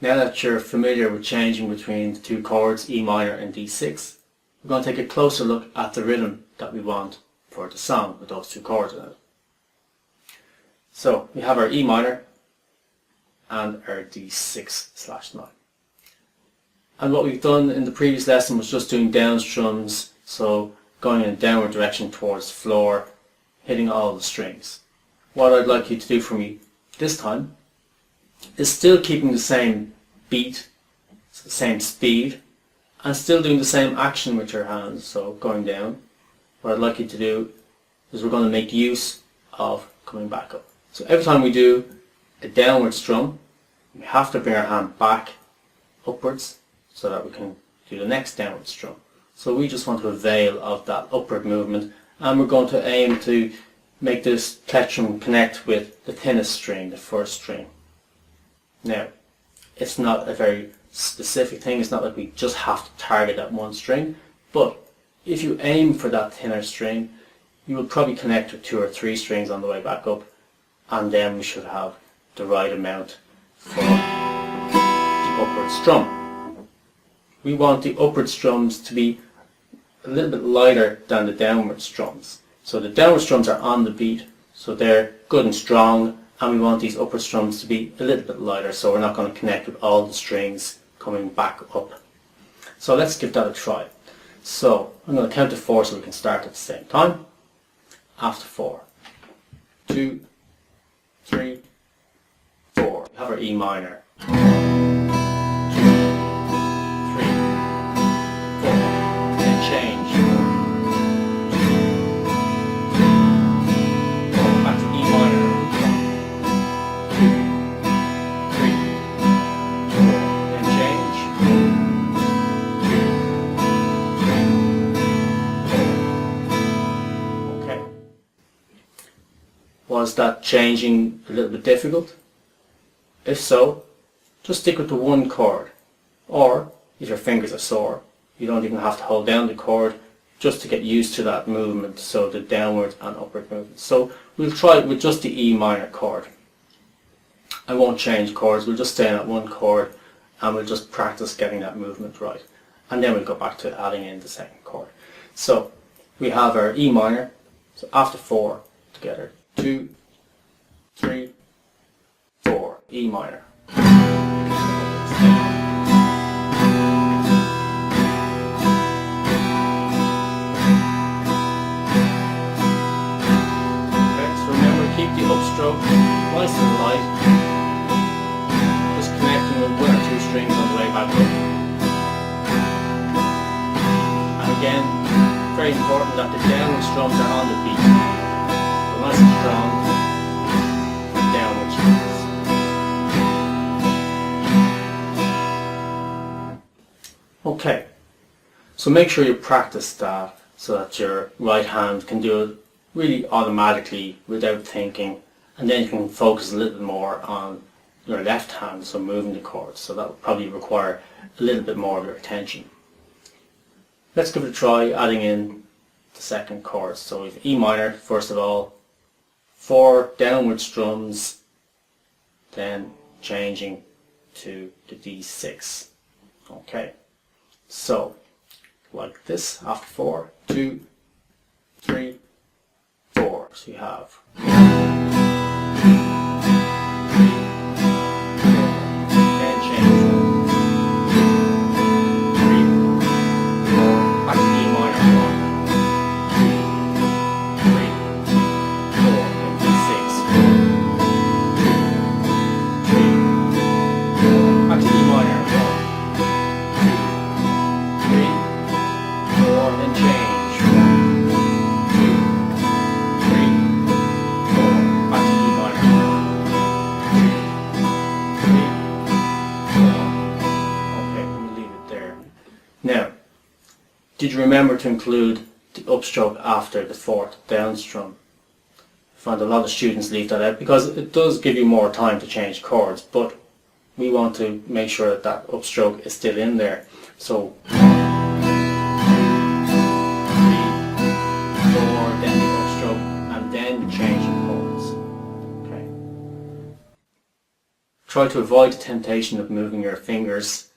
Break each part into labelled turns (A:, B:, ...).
A: Now that you're familiar with changing between the two chords, E minor and D6, we're going to take a closer look at the rhythm that we want for the song with those two chords in it. So we have our E minor and our D6/9. And what we've done in the previous lesson was just doing down strums, so going in a downward direction towards the floor, hitting all the strings. What I'd like you to do for me this time is still keeping the same beat, so the same speed, and still doing the same action with your hands, so going down. What I'd like you to do is we're going to make use of coming back up. So every time we do a downward strum, we have to bring our hand back upwards so that we can do the next downward strum. So we just want to avail of that upward movement, and we're going to aim to make this plectrum connect with the thinnest string, the first string. Now, it's not a very specific thing, it's not like we just have to target that one string, but if you aim for that thinner string, you will probably connect with 2 or 3 strings on the way back up, and then we should have the right amount for the upward strum. We want the upward strums to be a little bit lighter than the downward strums. So the downward strums are on the beat, so they're good and strong, and we want these upward strums to be a little bit lighter, so we're not going to connect with all the strings coming back up. So let's give that a try. So I'm going to count to 4 so we can start at the same time. After 4, 2, 3, 4. We have our E minor. 2, 3, 4. Then change. 4. Back to E minor. 2, 3, 4. Then change. 2, 3, 4. Okay. Was that changing a little bit difficult? If so, just stick with the one chord, or if your fingers are sore, you don't even have to hold down the chord just to get used to that movement, so the downward and upward movement. So we'll try it with just the E minor chord. I won't change chords, we'll just stay on that one chord and we'll just practice getting that movement right. And then we'll go back to adding in the second chord. So we have our E minor, so after 4 together, 2, 3, 4, E minor. Okay, so remember, keep the upstroke nice and light, just connecting with 1 or 2 strings on the way back up. And again, very important that the downward strums are on the beat, so nice and strong. Downward strings. Okay, so make sure you practice that so that your right hand can do it really automatically without thinking, and then you can focus a little bit more on your left hand, so moving the chords. So that will probably require a little bit more of your attention. Let's give it a try adding in the second chord. So we have E minor first of all, 4 downward strums, then changing to the D6. Okay. So, like this, after 4, 2, 3, 4. So you have 3, 4, and change 3, 4, back to E minor 1, 2, 3, 4, and D6, 2, 3, 4, back to E minor 1. And change. 1, 2, 3, 4. Back to E minor. 2, 3, 4. Okay, let me leave it there. Now, did you remember to include the upstroke after the 4th down strum? I find a lot of students leave that out because it does give you more time to change chords, but we want to make sure that that upstroke is still in there. So changing chords. Okay. try to avoid the temptation of moving your fingers,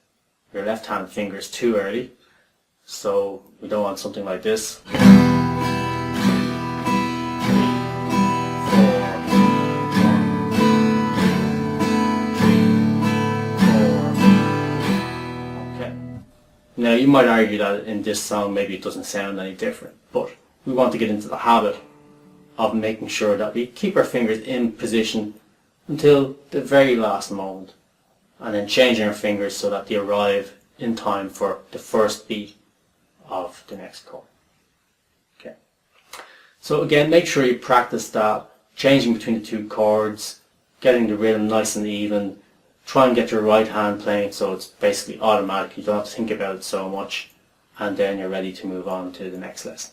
A: your left hand fingers, too early. So we don't want something like this. 2, 3, 4, 1, 2, 3, 4. Okay. Now you might argue that in this song maybe it doesn't sound any different, but we want to get into the habit of making sure that we keep our fingers in position until the very last moment, and then changing our fingers so that they arrive in time for the first beat of the next chord. Okay. So again, make sure you practice that, changing between the two chords, getting the rhythm nice and even. Try and get your right hand playing so it's basically automatic, you don't have to think about it so much, and then you're ready to move on to the next lesson.